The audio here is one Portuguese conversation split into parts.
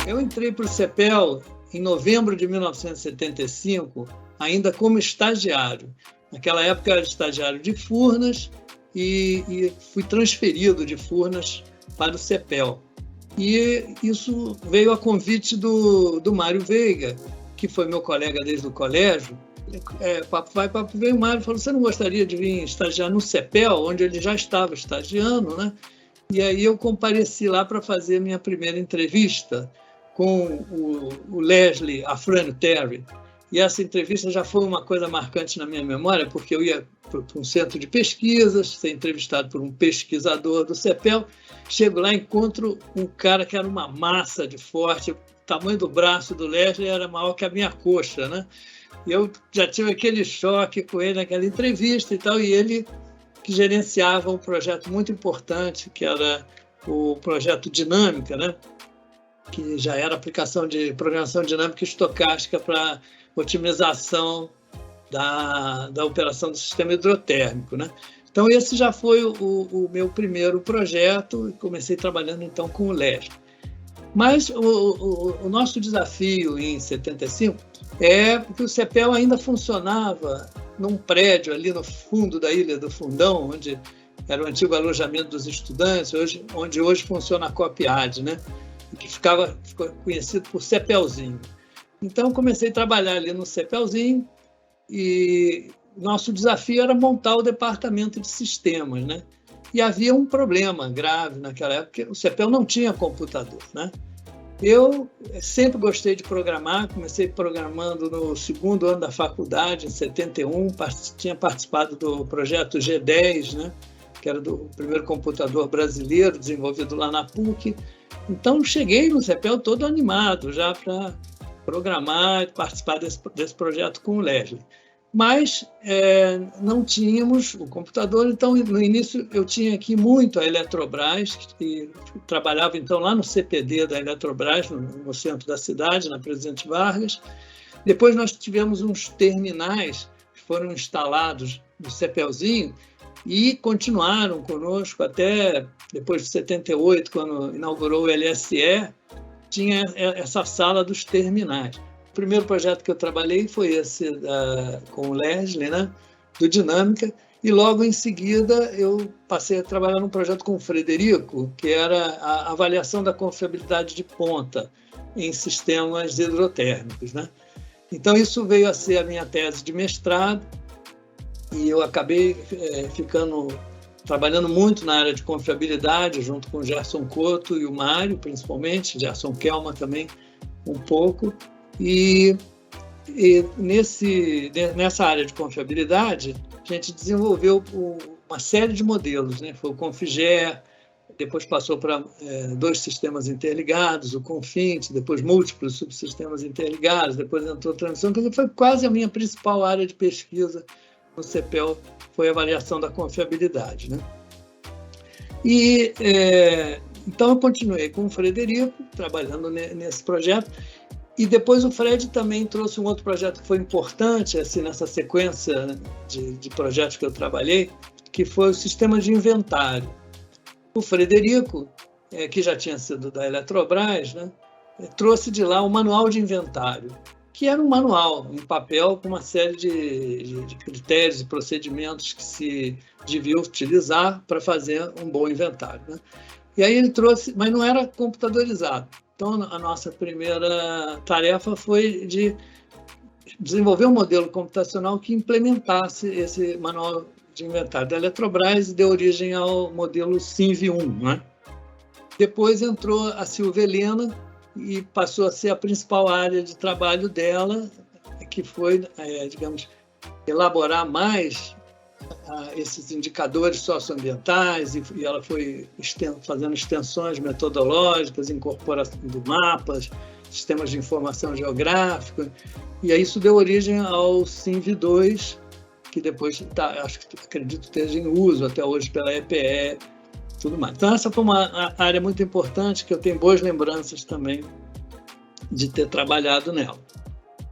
Eu entrei para o CEPEL em novembro de 1975, ainda como estagiário. Naquela época eu era estagiário de Furnas e fui transferido de Furnas para o CEPEL. E isso veio a convite do Mário Veiga, que foi meu colega desde o colégio. Papo vai, papo vem, o Mário falou: você não gostaria de vir estagiar no CEPEL, onde ele já estava estagiando, né? E aí eu compareci lá para fazer minha primeira entrevista com o Leslie Afrano-Terry. E essa entrevista já foi uma coisa marcante na minha memória, porque eu ia para um centro de pesquisas, ser entrevistado por um pesquisador do CEPEL. Chego lá e encontro um cara que era uma massa de forte, o tamanho do braço do Leslie era maior que a minha coxa, né? E eu já tive aquele choque com ele naquela entrevista e tal, e ele que gerenciava um projeto muito importante, que era o projeto Dinâmica, né? Que já era aplicação de programação dinâmica e estocástica para otimização da operação do sistema hidrotérmico, né? Então, esse já foi o meu primeiro projeto, e comecei trabalhando, então, com o Leslie. Mas o nosso desafio em 75 é que o CEPEL ainda funcionava num prédio ali no fundo da Ilha do Fundão, onde era o antigo alojamento dos estudantes, onde hoje funciona a COPIAD, né? Que ficou conhecido por CEPELzinho. Então, comecei a trabalhar ali no CEPELzinho e nosso desafio era montar o departamento de sistemas, né? E havia um problema grave naquela época, porque o CEPEL não tinha computador, né? Eu sempre gostei de programar, comecei programando no segundo ano da faculdade, em 71, tinha participado do projeto G10, né? Que era do primeiro computador brasileiro, desenvolvido lá na PUC. Então, cheguei no CEPEL todo animado já para programar e participar desse projeto com o Leslie. Mas não tínhamos o computador, então, no início, eu tinha aqui muito a Eletrobras, que trabalhava, então, lá no CPD da Eletrobras, no centro da cidade, na Presidente Vargas. Depois, nós tivemos uns terminais que foram instalados no CEPELzinho e continuaram conosco até depois de 78, quando inaugurou o LSE, tinha essa sala dos terminais. O primeiro projeto que eu trabalhei foi esse com o Leslie, né, do Dinâmica, e logo em seguida eu passei a trabalhar num projeto com o Frederico, que era a avaliação da confiabilidade de ponta em sistemas hidrotérmicos, né? Então, isso veio a ser a minha tese de mestrado, e eu acabei trabalhando muito na área de confiabilidade, junto com o Gerson Couto e o Mário, principalmente, Gerson Kelma também, um pouco. E nessa área de confiabilidade, a gente desenvolveu uma série de modelos, né? Foi o Configer, depois passou para 2 sistemas interligados, o Confint, depois múltiplos subsistemas interligados, depois entrou transmissão, quer dizer, foi quase a minha principal área de pesquisa no CEPEL, foi a avaliação da confiabilidade, né? E então eu continuei com o Frederico, trabalhando nesse projeto, e depois o Fred também trouxe um outro projeto que foi importante assim, nessa sequência de projetos que eu trabalhei, que foi o sistema de inventário. O Frederico, que já tinha sido da Eletrobras, né, trouxe de lá o manual de inventário, que era um manual em papel com uma série de critérios e procedimentos que se devia utilizar para fazer um bom inventário, né? E aí ele trouxe, mas não era computadorizado. Então, a nossa primeira tarefa foi de desenvolver um modelo computacional que implementasse esse manual de inventário da Eletrobras e deu origem ao modelo SINV1, né? Depois entrou a Silvia Helena e passou a ser a principal área de trabalho dela, que foi, digamos, elaborar mais esses indicadores socioambientais, e ela foi fazendo extensões metodológicas, incorporando mapas, sistemas de informação geográfica, e aí isso deu origem ao SINV2, que depois, acredito, esteja em uso até hoje pela EPE, tudo mais. Então, essa foi uma área muito importante, que eu tenho boas lembranças também de ter trabalhado nela.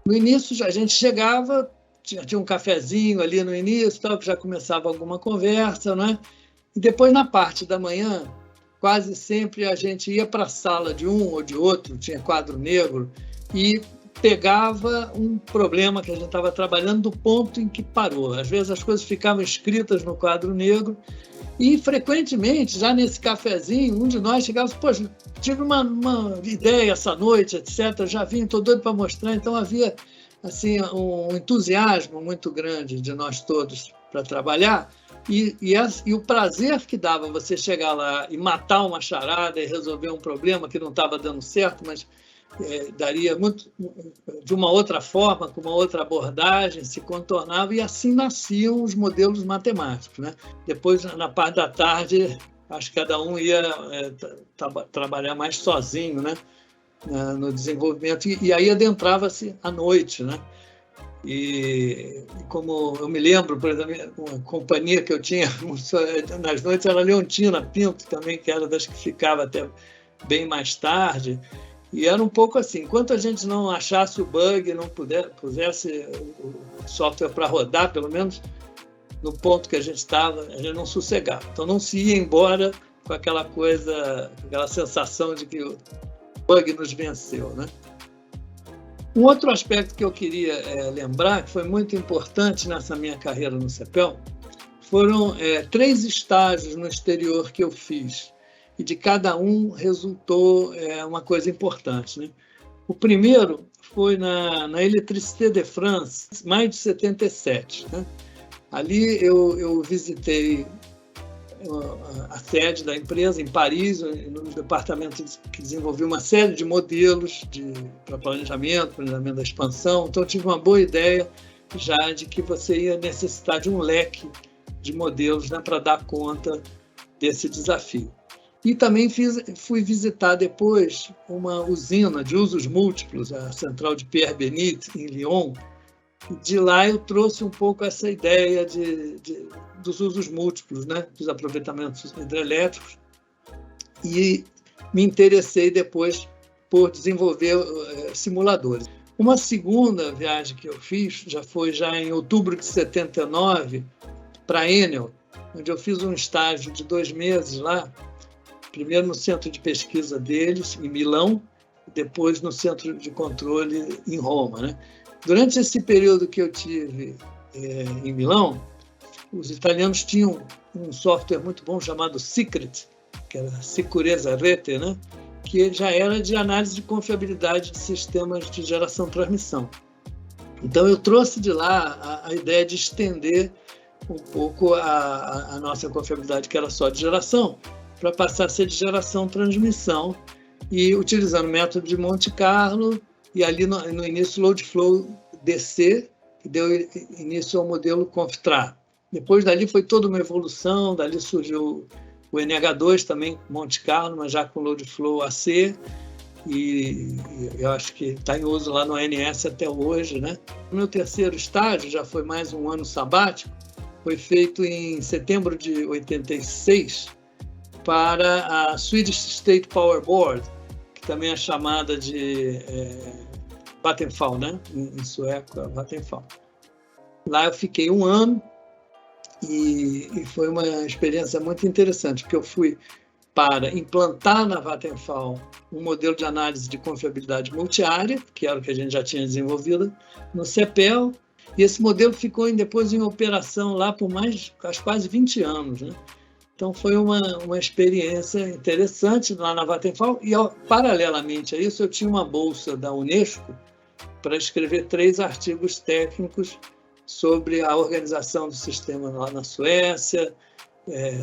No início, a gente chegava, tinha um cafezinho ali no início, tal, que já começava alguma conversa, né? E depois, na parte da manhã, quase sempre a gente ia para a sala de um ou de outro, tinha quadro negro, e pegava um problema que a gente estava trabalhando do ponto em que parou. Às vezes as coisas ficavam escritas no quadro negro e, frequentemente, já nesse cafezinho, um de nós chegava e disse, poxa, tive uma ideia essa noite, etc. Já vim, estou doido para mostrar. Então havia assim, um entusiasmo muito grande de nós todos para trabalhar. E o prazer que dava você chegar lá e matar uma charada e resolver um problema que não estava dando certo, mas daria muito de uma outra forma, com uma outra abordagem, se contornava, e assim nasciam os modelos matemáticos, né? Depois, na parte da tarde, acho que cada um ia trabalhar mais sozinho, né? No desenvolvimento, e aí adentrava-se à noite, né? E como eu me lembro, por exemplo, uma companhia que eu tinha nas noites era a Leontina Pinto também, que era das que ficava até bem mais tarde, e era um pouco assim, enquanto a gente não achasse o bug, não pusesse o software para rodar, pelo menos no ponto que a gente estava, a gente não sossegava. Então não se ia embora com aquela coisa, aquela sensação de que o bug nos venceu, né? Um outro aspecto que eu queria lembrar, que foi muito importante nessa minha carreira no CEPEL, foram 3 estágios no exterior que eu fiz, e de cada um resultou uma coisa importante, né? O primeiro foi na Électricité de France, maio de 77, né? Ali eu visitei a sede da empresa em Paris, no departamento que desenvolveu uma série de modelos para planejamento da expansão. Então, eu tive uma boa ideia já de que você ia necessitar de um leque de modelos, né, para dar conta desse desafio. E também fui visitar depois uma usina de usos múltiplos, a central de Pierre Bénite, em Lyon. De lá eu trouxe um pouco essa ideia dos usos múltiplos, né, dos aproveitamentos hidrelétricos, e me interessei depois por desenvolver simuladores. Uma segunda viagem que eu fiz foi em outubro de 79 para a Enel, onde eu fiz um estágio de 2 meses lá, primeiro no centro de pesquisa deles, em Milão, e depois no centro de controle em Roma, né? Durante esse período que eu tive em Milão, os italianos tinham um software muito bom chamado Secret, que era Sicurezza Rete, né? Que já era de análise de confiabilidade de sistemas de geração-transmissão. Então, eu trouxe de lá a ideia de estender um pouco a nossa confiabilidade, que era só de geração, para passar a ser de geração-transmissão, e utilizando o método de Monte Carlo, e ali no início Load Flow DC, que deu início ao modelo ConfTra. Depois dali foi toda uma evolução, dali surgiu o NH2 também, Monte Carlo, mas já com Load Flow AC, e eu acho que está em uso lá no ANS até hoje, né? O meu terceiro estágio, já foi mais um ano sabático, foi feito em setembro de 86 para a Swedish State Power Board, que também é chamada de Vattenfall, né? Em sueco, é Vattenfall. Lá eu fiquei um ano e foi uma experiência muito interessante, porque eu fui para implantar na Vattenfall um modelo de análise de confiabilidade multiárea, que era o que a gente já tinha desenvolvido no CEPEL, e esse modelo ficou depois em operação lá por quase 20 anos, né? Então, foi uma experiência interessante lá na Vattenfall, e paralelamente a isso, eu tinha uma bolsa da Unesco para escrever 3 artigos técnicos sobre a organização do sistema lá na Suécia,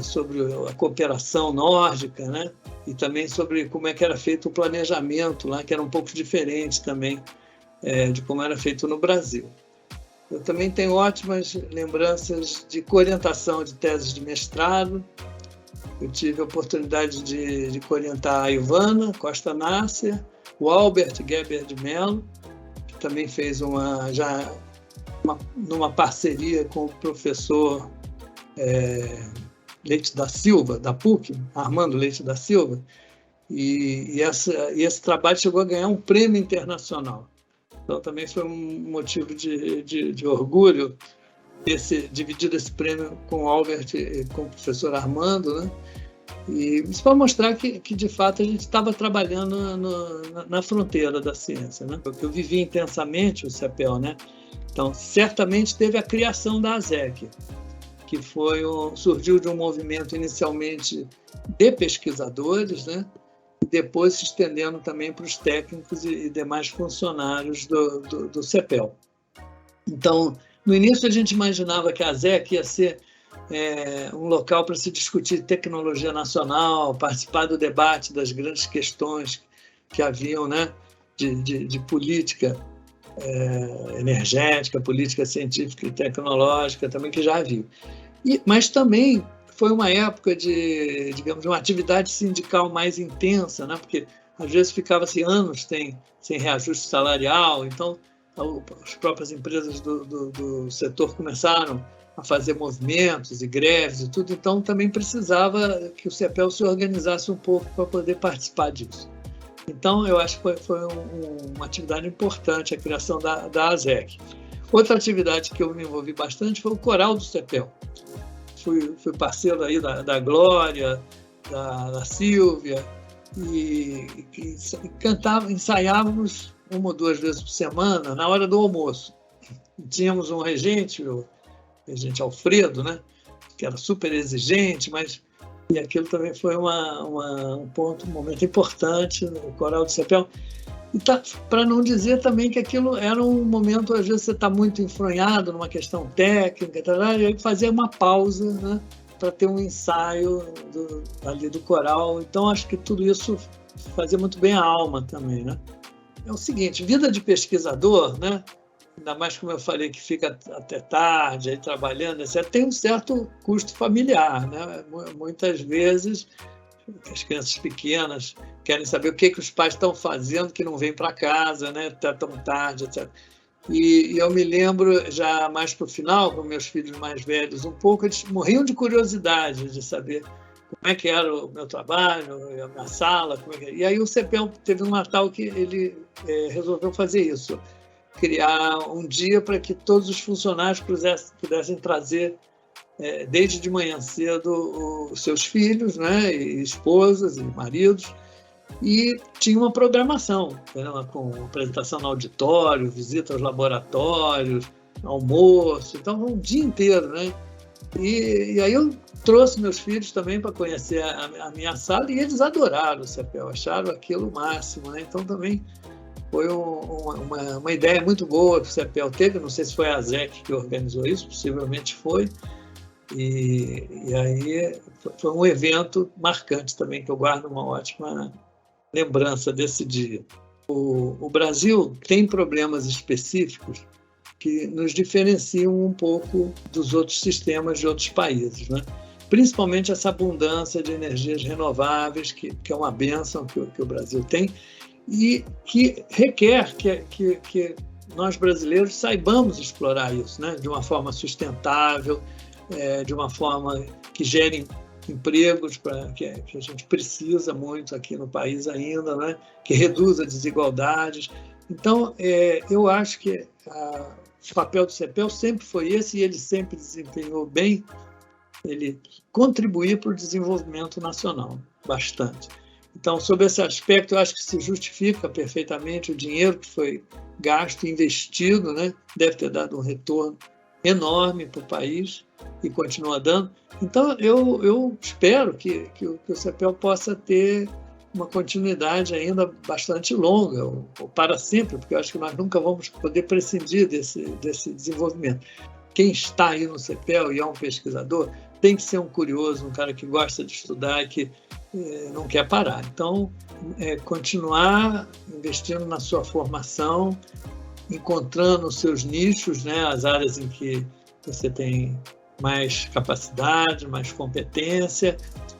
sobre a cooperação nórdica, né? E também sobre como é que era feito o planejamento lá, que era um pouco diferente também de como era feito no Brasil. Eu também tenho ótimas lembranças de coorientação de teses de mestrado. Eu tive a oportunidade de coorientar a Ivana Costa Nácia, o Albert Geber de Mello, que também fez numa parceria com o professor Leite da Silva, da PUC, Armando Leite da Silva, e esse trabalho chegou a ganhar um prêmio internacional. Então, também foi um motivo de orgulho dividir esse prêmio com o Albert e com o professor Armando, né? E isso para mostrar que, de fato, a gente estava trabalhando na fronteira da ciência, né? Porque eu vivi intensamente o CEPEL, né? Então, certamente teve a criação da ASEC, que surgiu de um movimento inicialmente de pesquisadores, né? E depois se estendendo também para os técnicos e demais funcionários do CEPEL. Então, no início a gente imaginava que a ASEC ia ser um local para se discutir tecnologia nacional, participar do debate das grandes questões que haviam, né, de política energética, política científica e tecnológica, também que já havia. Mas também foi uma época de, digamos, uma atividade sindical mais intensa, né, porque às vezes ficava-se anos sem reajuste salarial, então as próprias empresas do setor começaram a fazer movimentos e greves e tudo, então também precisava que o CEPEL se organizasse um pouco para poder participar disso. Então, eu acho que foi uma atividade importante a criação da ASEC. Outra atividade que eu me envolvi bastante foi o coral do CEPEL. Fui parceiro aí da Glória, da Silvia, e ensaiávamos 1 ou 2 vezes por semana, na hora do almoço. Tínhamos um regente, o regente Alfredo, né, que era super exigente, e aquilo também foi um momento importante no coral do CEPEL. Para não dizer também que aquilo era um momento, às vezes você está muito enfronhado numa questão técnica, e aí fazer uma pausa, né, para ter um ensaio ali do coral. Então, acho que tudo isso fazia muito bem a alma também, né? É o seguinte, vida de pesquisador, né, ainda mais como eu falei, que fica até tarde aí trabalhando, etc., tem um certo custo familiar, né? Muitas vezes as crianças pequenas querem saber o que os pais estão fazendo, que não vêm para casa, né? Até tão tarde, etc. E eu me lembro, já mais para o final, com meus filhos mais velhos, um pouco, eles morriam de curiosidade de saber como é que era o meu trabalho, a minha sala, E aí o CEPEL teve um Natal que ele resolveu fazer isso, criar um dia para que todos os funcionários pudessem trazer, desde de manhã cedo, os seus filhos, né, e esposas e maridos, e tinha uma programação, né, com apresentação no auditório, visita aos laboratórios, almoço, então um dia inteiro, né? E aí eu trouxe meus filhos também para conhecer a minha sala e eles adoraram o CEPEL, acharam aquilo o máximo, né? Então também foi uma ideia muito boa que o CEPEL teve, não sei se foi a ASEC que organizou isso, possivelmente foi, e aí foi um evento marcante também, que eu guardo uma ótima lembrança desse dia. O Brasil tem problemas específicos que nos diferenciam um pouco dos outros sistemas de outros países, né? Principalmente essa abundância de energias renováveis, que é uma bênção que o Brasil tem, e que requer que nós brasileiros saibamos explorar isso, né? De uma forma sustentável, de uma forma que gere empregos, que a gente precisa muito aqui no país ainda, né? Que reduza desigualdades. Então, eu acho que o papel do CEPEL sempre foi esse, e ele sempre desempenhou bem, ele contribuir para o desenvolvimento nacional, bastante. Então, sobre esse aspecto, eu acho que se justifica perfeitamente o dinheiro que foi gasto, investido, né? Deve ter dado um retorno enorme para o país e continua dando. Então, eu espero que o CEPEL possa ter uma continuidade ainda bastante longa, ou para sempre, porque eu acho que nós nunca vamos poder prescindir desse desenvolvimento. Quem está aí no CEPEL e é um pesquisador tem que ser um curioso, um cara que gosta de estudar e que não quer parar. Então, continuar investindo na sua formação, encontrando os seus nichos, né, as áreas em que você tem mais capacidade, mais competência,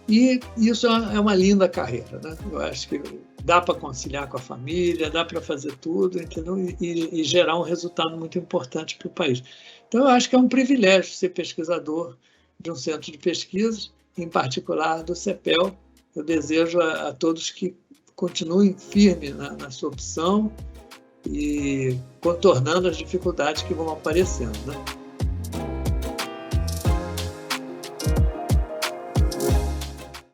e isso é uma linda carreira, né? Eu acho que dá para conciliar com a família, dá para fazer tudo, entendeu? E gerar um resultado muito importante para o país. Então, eu acho que é um privilégio ser pesquisador de um centro de pesquisa, em particular do CEPEL. Eu desejo a todos que continuem firmes na sua opção e contornando as dificuldades que vão aparecendo, né?